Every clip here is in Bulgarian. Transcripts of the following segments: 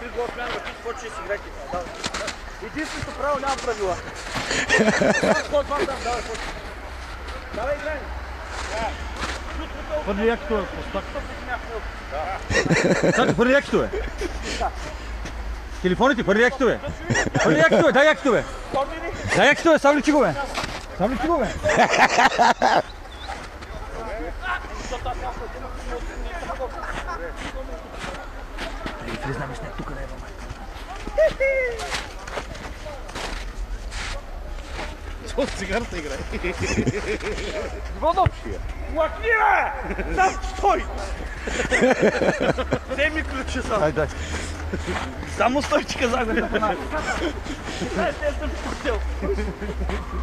3 гола смяна, ти почи си играйте. Единственото право няма правила. Давай, играй. Първи якито е. Сачо, първи якито е. Телефоните, първи якито е. Първи якито е, дай якито е. Дай якито е, сабличи го бе. Сабличи го бе. Влезнаме с нея, тук не е въма. Що с цигарата играе? Водов! Лакни, бе! Там стой! Дай ми ключа само. Дай, дай. Само стой, че казах да те понася. Дай, те съм пустил.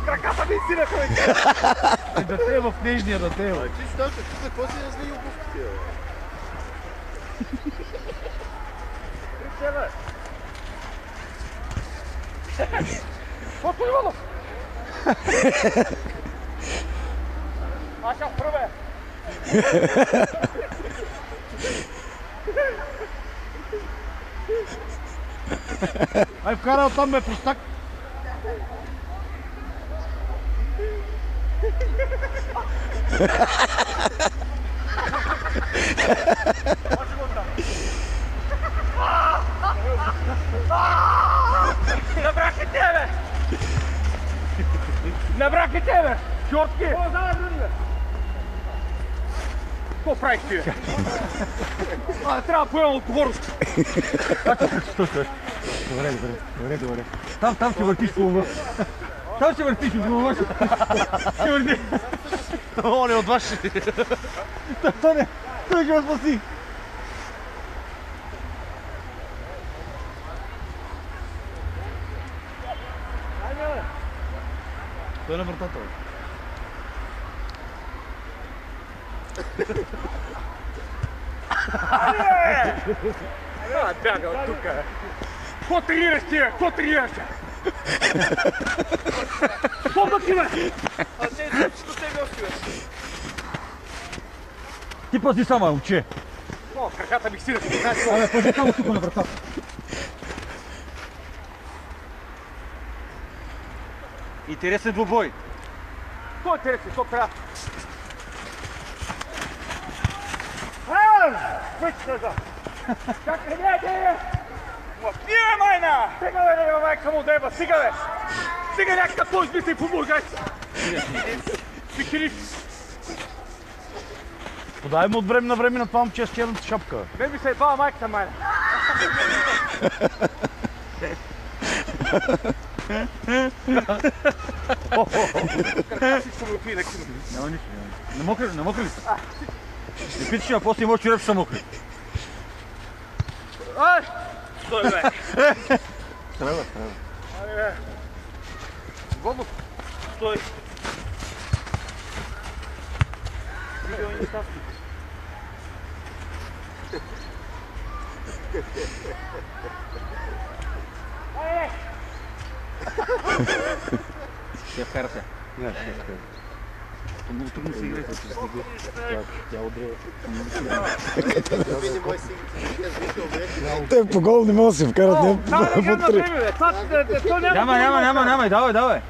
Краката ми сираха, бе! Да те е в нежния, да те е. Ти си там, какво си развили обувките, бе? Какво е, Водов? Аз ще впръве! Ай, вкарал там бе, простак. Набрах и тебе! Набрах и тебе! Чортки! Какво правиш ти, бе? Трябва да поемам отговорност. Добре. Там ще въртиш по ума. Там ще въртиш по ума. Ще върти. О, не от вас ще... Той ще ме спаси. Той е на вратата, бе. Бяга от тук. Какво тренираш ти, бе? Какво тренираш? Какво пък ти, бе? А те всичко тебе още, бе. Ти пази сама, момче. О, краката ми сираш. Абе, пази само тук на вратата. Интересен двубой. Какво е интересен? Какво трябва? Вече се за. Чакай, не! Махние, майна! Сега, бе, майка му деба, сега, бе! Сега някакъв той измисли по бургайс! Спикириш! Подай му от време на време на това момче с черната шапка. Бе ми се ебава майката, майна! Как всичко му пие, нека си му. Няма нищо. Не мокри ли са? Не питаш, а после имаш череп, че са мокри. Ай! Стой, бе! Трябва. Ай, бе! Водов! Стой! Видео не ставки. Ай! Ще вкара се. Не, ще вкара. Много трудно се играе, че се стига. Тя удря. Те по гол не могат да се вкарат, не по три. Няма, давай.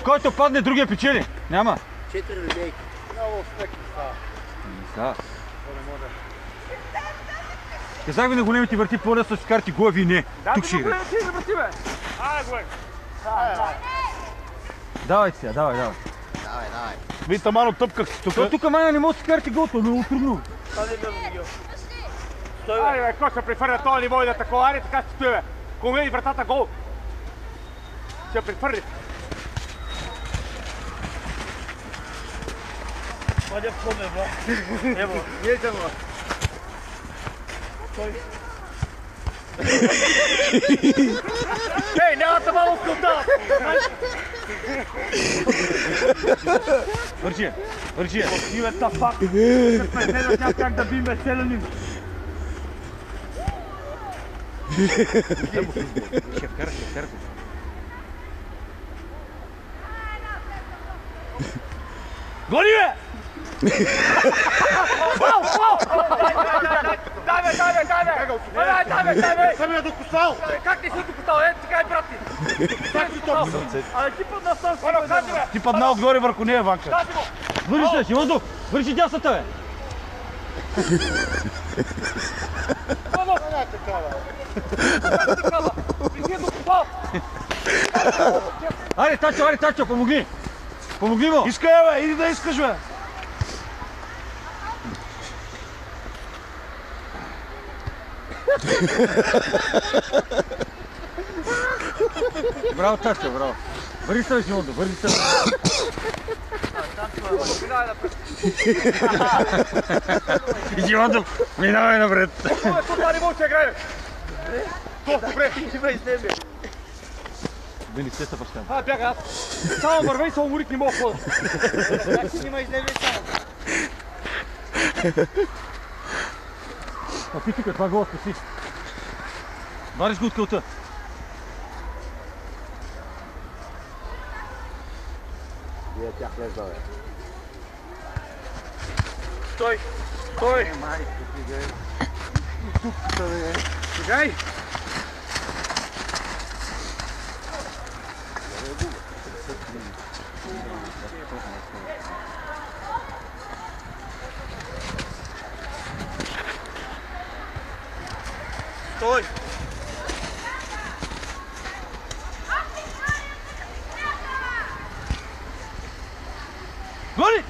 Който падне, другия печели. Няма. 4 линейки. Много успехи става. Казах ви на големите върти, по-лесно ще карти глави, не. Тук ще играе. Ай, глед! Давай сега, давай. Давай. Вие тамано тъпках тук. Тук майна не може да си карти голто, много трудно. Ай, бе, кой ще префърля този ниво и да таковари, така ще стои, бе. Ако види вратата гол. Ще префърли. Младя в хода, бе. Ево, ниете, бе. Стой. Ей, нямате малко скълта! Върши я. Ивета пак! Ще гледат някак да бим веселени. Ще вкара. Гони, бе! Давай! Съм я докосал! Как не си докосал? Ето така е, брат ти! Как си то? Абе, ти падна с този. Ти падна отгоре върху нея, Ванка. Тази му! Върши се, Шимондов! Върши дясната, бе! Пано! Ти е докосал! Аре, Тачо, помогни! Помогни му! Искай, бе, иди да искаш, бе! Браво, Тачо, браво! Върши се, Шимондов, върши се! Шимондов, минавай напред! Това не може да играем! Добре, има изнеме. Били, се са пащам. Бяга аз. Само вървей и се уморих, не мога хода. Как си има изнеме само? Ти тук, това гол спаси. Вариш го от кълта. Вие тях влезда, бе. Стой! Стигай! Стой! Голи!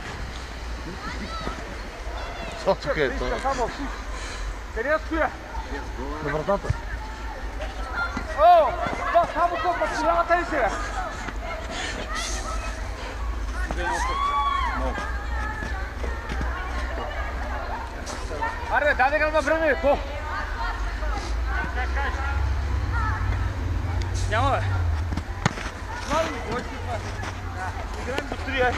Тук е това. Къде я стоя? На вратата. О! Това само копа, голямата ли си, бе? Аре, дай да на време, то! Няма, бе. Играем до 3, е.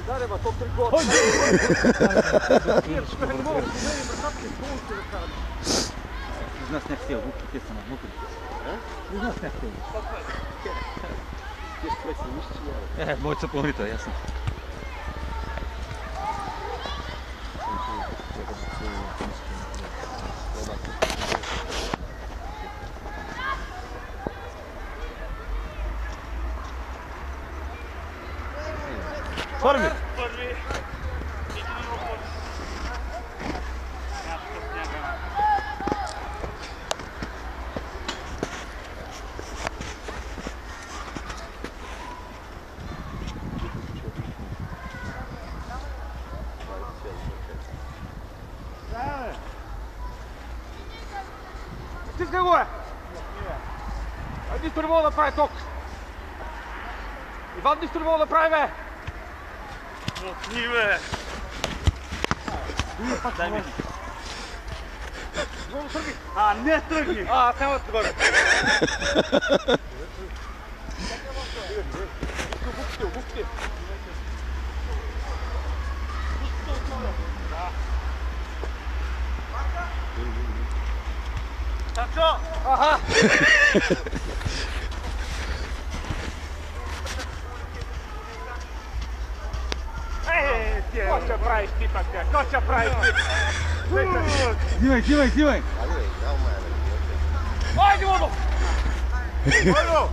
Даде, ба, топ 3 гола. Из нас не хотел, лук, естествено, лук. Из нас не хотел. Моят съпълнител, ясно. Първи! Стискай го, бе! Нищо не мога да прави ток. Иван нищо не мога да прави, бе! Отни, бе! Дай ми. А, не тръгни! Аз няма да бъде. Обувките. Тачо! Аха! Ко ще правиш ти така? Ко ще правиш ти? Взимай! Айде, Водо! Водо!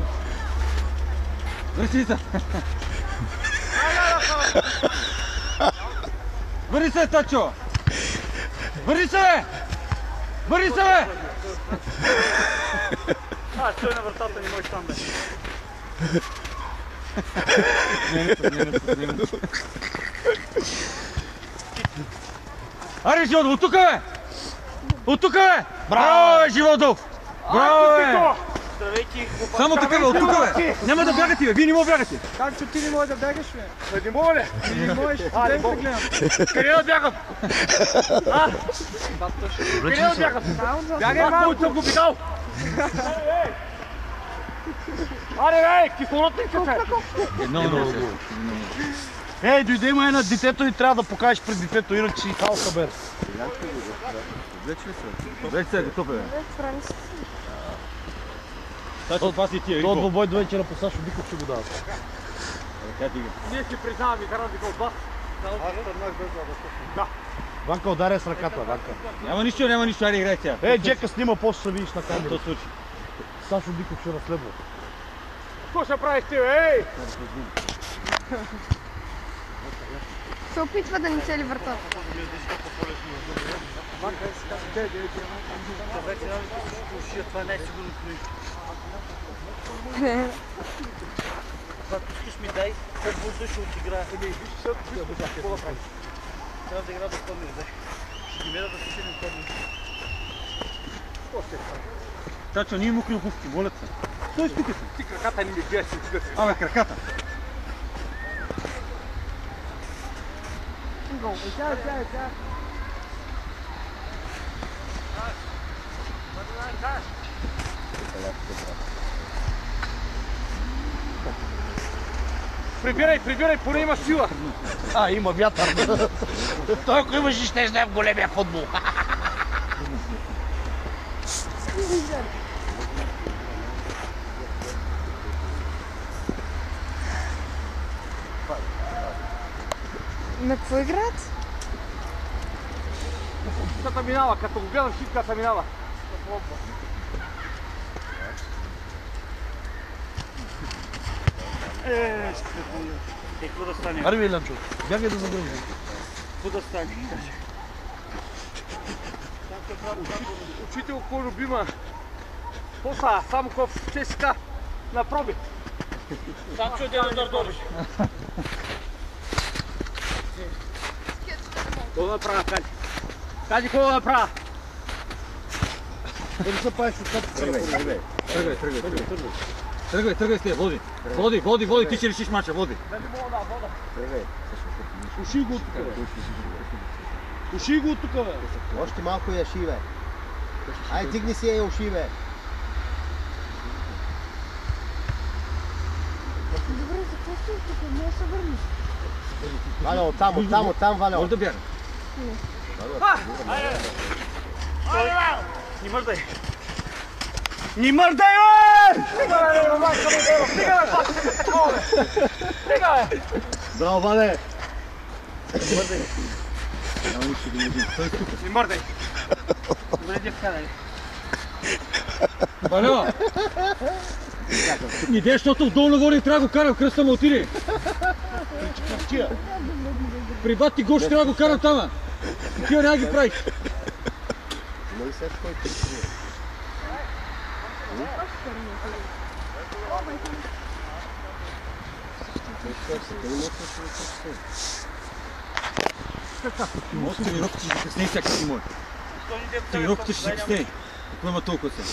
Върши се! Върши се, Тачо! Върши се, бе! Върши се, бе! Стой на вратата, не можеш там, бе. Аре, Живодов, от тук, бе! От тук, бе! Браво, бе, Живодов! Браво, бе! Здравейки! Само така, бе, от тук, бе! Няма да бягате, бе! Вие не мога да бягате! Както ти не можеш да бягаш, бе. Не мога ли? Не можеш, ще да гледам. Къде да бягам? Къде да бягам? Бягай малко! Съм го видал! Аре, бе! Кислородник се! Много. Ей, дойде ма на детето и трябва да покажеш пред детето, иначе си халка бер. Вече се е готов, бе. Тачо, това си тия, То двобой до вечера по Сашо Биков ще го дава. Ние си признаваме, карам ви го от вас. Да. Ванка, ударя с ръката, Ванка. Няма нищо, айде играй сега. Джека снима, после ще видиш на камера. То случи. Сашо Диков ще разследва. Какво ще правиш ти, ей? Се опитва да ни цели вратата. Това не е сигурно Ако искаш ми дай, по-бързо ще отиграя. Трябва да игра до корнер, дай. Ще ги гледа да се седим корнер. Чачо, ние мокри обувки, молят се. Стой тук си. Ти краката ни ми гледа си. Абе, краката. Гол. Прибирай, поне има сила. Има вятър. Той ако имаш, ще знае в големия футбол. На какво играят? Ката минава, като го гледам щитката минава. Какво да стане? Аре, Ленчо, бягай да загръбни. Какво да стане? Учител кой любима. Поса, Самков, ЦСКА на проби. Сам че отделно да добиш. Какво да направя, Кади? Кади, какво да направя? Да не се правиш от топката. Тръгвай с тебе, води, ти ще решиш мача, води. Уши го от тук, бе. Уши го от тук, бе. Още малко я ши, бе. Ай, дигни си я уши, бе. Добре, за какво си тук? Не се върнеш. Валя, оттам, Валя. Може да бяга. Не мърдай. Ни мърдай, бе! Стига, бе! Браво, Вале. Ни мърдай! Добре, дявка, нали? Валя! Иде, защото вдолу нагоре трябва да го карам, кръста му отиде. При бати Гош трябва да го карам тама. Такива няма ги правиш. Нали се който си? Тренировките ще закъсней всяка си мой. Тренировките ще закъсней. Какво има толкова сега?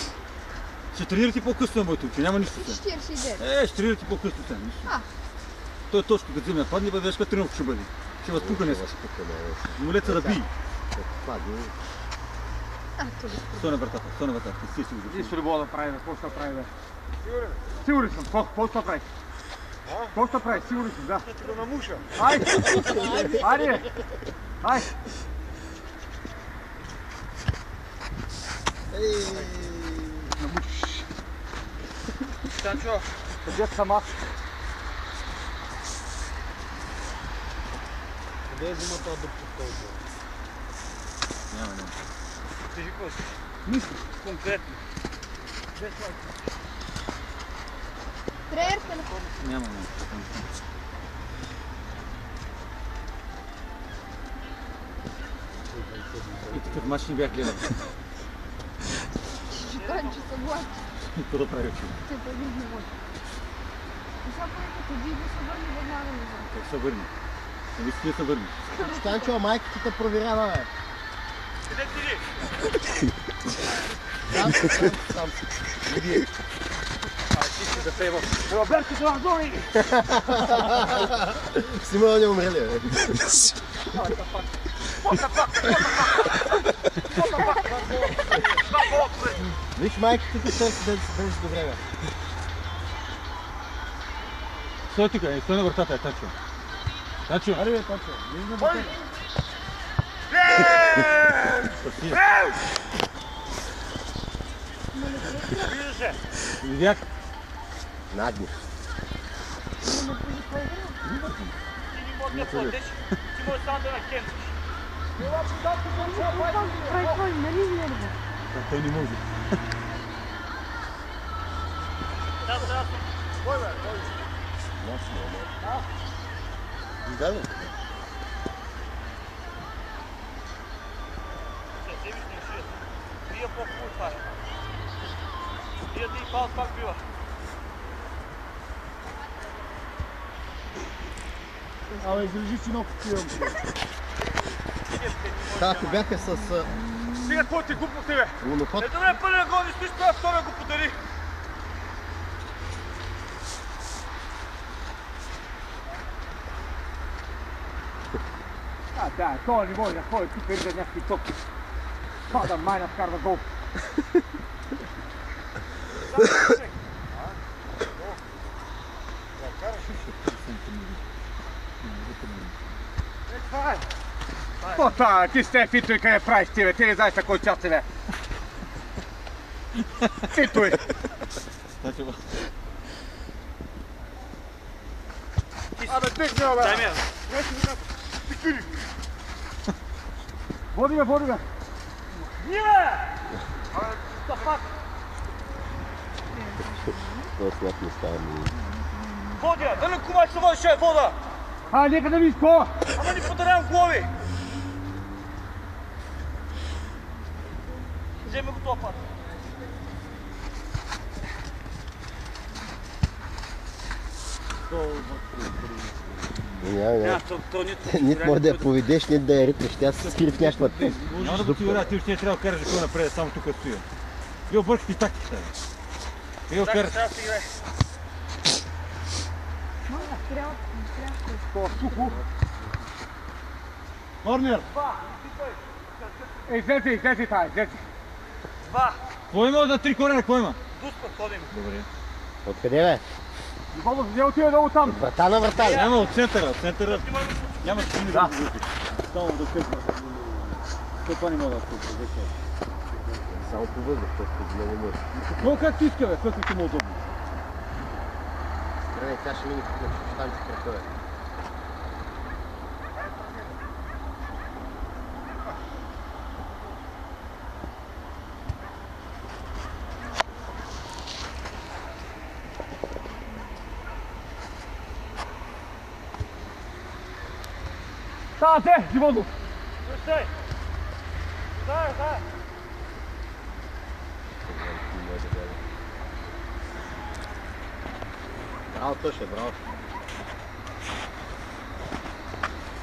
Ще тренирате по-късно, моето уче, няма нищо сега. 49. Ще тренирате по-късно сега, нищо. Той е точно като земя падне, бъде, каква тренировка ще бъде. Ще възпука днес. Молеца да бий. Стой на вратата, ти си го. Нищо не мога да прави, какво ще прави, бе? Сигурен съм, какво ще прави? Какво ще прави, сигурен съм, да. Ще го намуша. Айде! Намушиш. Танчо, къде съм аз? Къде е взима това дупка в този? Няма. Кажи какво си? Мисли, конкретно. Тренер телефон. Няма. И такъв мач не бях гледал. Танчо се блачи. Какво да прави очи? Се бъде не може. И сега поне като ви да се върне веднага назад. Как се върни? Ами си се върни. Станчо, майката те проверява, бе. Къде ти? Сам. Роберто Дуардони! Симеон е умрели, бе. Виж, майката те търси да бъдеш добре, бе. Стой тук, стой на вратата, Танчо. Танчо! Аре, бе, Танчо. Видях. Надни. Ти не можеш да платиш, ти можеш само да накенчиш. Той нали вярва? Той не може. Да ли? Вие по-хубаво това. Вие да и пал пак бива. Абе, излежи си много пивам. Ако бяха с Стига, какво ти глупости, бе? луноход, Ето добре, пълен гол, не стоиш това, втория го подари. Да, това не може да ходи тук и да някакви топки. Пада майна вкарва гол. Какво това? Ти сте фито и къде правиш ти, бе? Ти не знаеш на кой час си, бе? Фито и! Абе, дигни, бе! Дай ми я! Води, бе, води, бе! Ние, бе! Абе, стъпак! това сняг не става ми. Водя! Да не кумай се водиш, вода! А, нека да ми изкова! Ама ни подарявам глави! Вземи го това път. Нито може да я поведеш, нито да я ритнеш, тя се скри в някаква тъм. Няма да го сигуря, ти ще трябва да караш какво напред, само тук стоя. Вие объркате тактиката. Вие караш. Корнер! Излети това, излети. Два. Кой има за 3 корена, кой има? Дуспа ходим. Добре. Откъде бе? Никога не отиде долу там. Врата на врата ли? Няма от центъра. Няма да не да. Само да късна. Това не мога да се Само по въздух, защото не може. Но както иска, бе, както ти му удобно. Стране, тя ще мине на чущанци кръка, бе. Ставате, Димонов! Стой! Стой! Браво, Тоше, браво.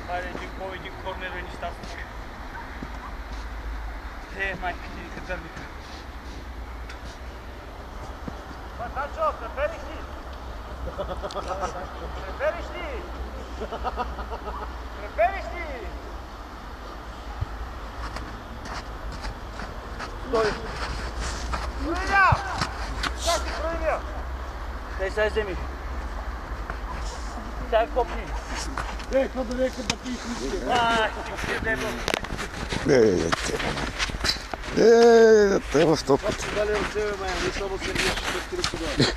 Хайде, един корнер и нещастник. Майка ти, катърник. Тачо, препериш ли? Препериш ли? Препериш ли? Стой! Проявя! Как ти проявя? Дай сега вземи. Сега копни. Какво да нека да пиеш мисли? Те в стопката. Дали от себе, май, не само се виждаш, ще ти ръкодава.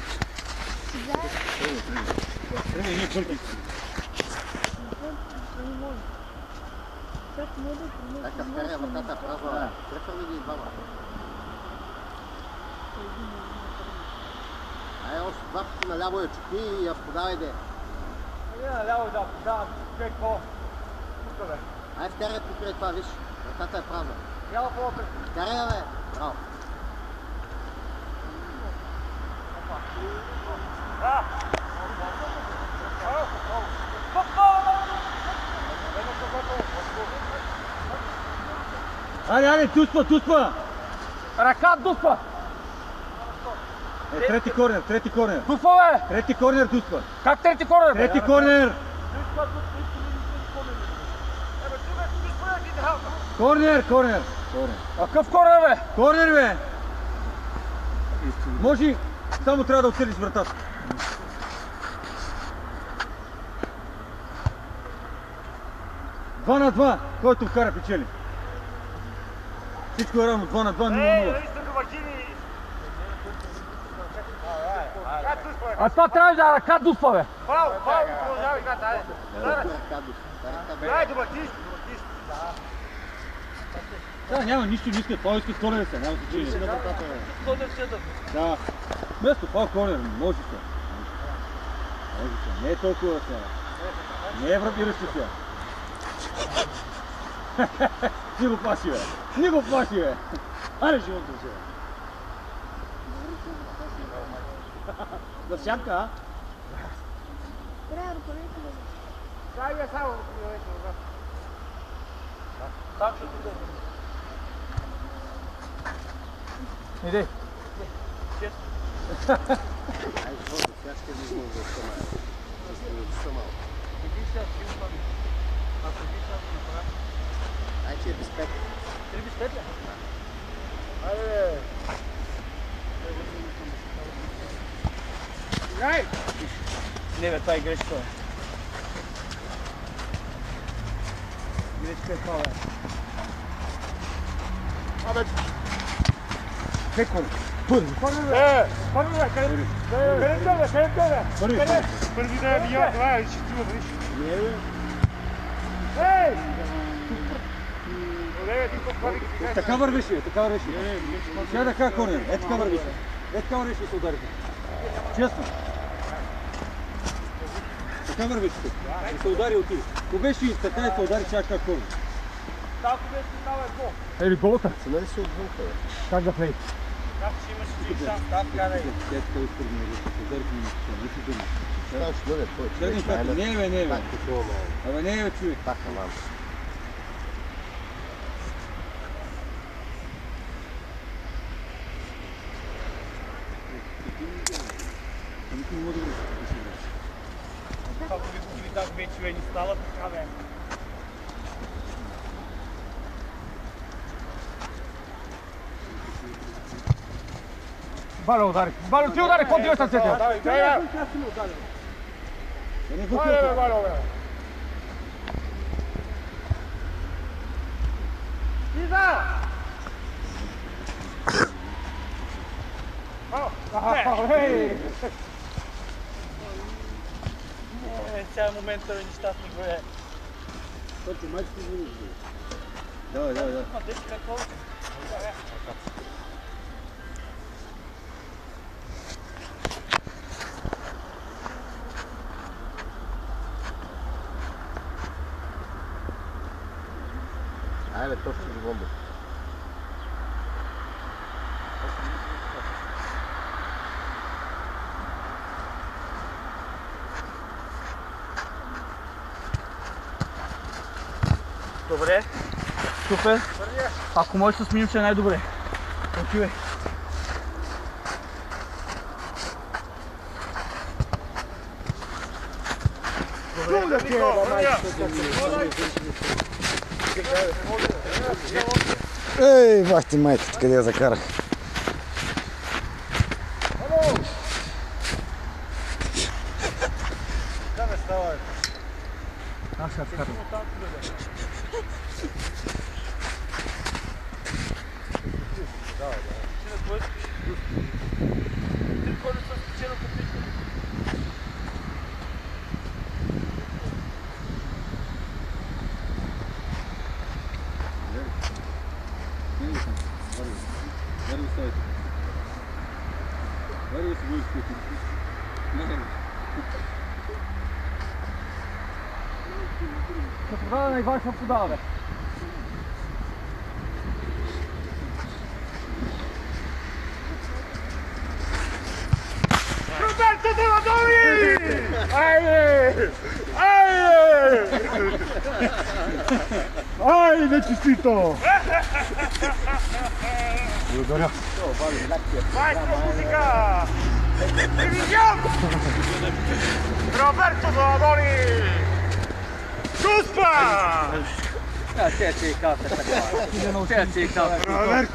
Така вкаря вратата празна. Трефа ли ги двама? Ай, още два пъти наляво я чупни и я подавай, де. Не наляво да подавам, какво? Тук, бе. Ай, вкарай покрай това, виж. Вратата е празна. Яла по-опред. Вкарай я, бе. Браво. Да! Айде, туспа! Ръка дуспа! Трети корнер. Дуспа, бе! Трети корнер, туспа. Как трети корнер, бе? Трети корнер. Корнер. А какъв корнер, бе? Корнер, бе. Може, само трябва да отселиш вратата. Два на два, който вкара печели. Всичко е равно, 2 на 2, 0-0. А това трябва да ръка дуспа, бе! Ръка душ. Дай, доматист! Да, няма нищо, не искат, това искат корнер се, няма значение. Да. Вместо това корнер, може се. Може се, не е толкова сега. Не е вратиращо сега. Ти го плаши, бе. Не го плаши, бе. Аре, живото сега. За сянка, а? Трябва да ръководите да Само. Так, ще ти Иди. Ай, че е без пет. Не бе, това е грешка. Грешка е това, бе. Първи да е бия, това е, ще ти го виж. Ей! Оле, ти попали. Така вървеше, така вървеше. Сега да кажа корнер, е така вървеше. Е така вървеше и се ударите. Честно. Така вървеше. И се удари отиде. Ако беше и така и се удари, чак как корнер. Ако беше става е гол. Ели, голата. Се нали си отвънка, бе? Как да плей? Как ще имаш един шанс, така да е. Тя така изпърди на листа, се ударите ми на часа, не си дума. Там ще бъде твой Чакай, човек. пак, не бе, не бе. Пак такова малко. Абе не бе, човек. Пак мам. Никой не може да връща. Ако ви видях вече, не става така, бе. Баля удари. Баля, ти удари, какво ти още цетя? Давай, Да не го Валя, бе, Валя, бе. Сега момента е нещастни го е. Точно, майче ти звъни. Давай, давай, давай. Ма, дечи какво? Айде, точно до бомба. Добре. Супер. Ако можеш да сменим, ще е най-добре. Отивай. Ей, бах ти майката, къде я закарах. Аз ще вкарам. Вари го ставите. Вари го се бъде скути. Ще подава на Иван, ще подава, бе. Roberto Donadoni! Айде! Айде! Айде, честито! Maestro musica! División! Roberto Donadoni! Guspa! Roberto!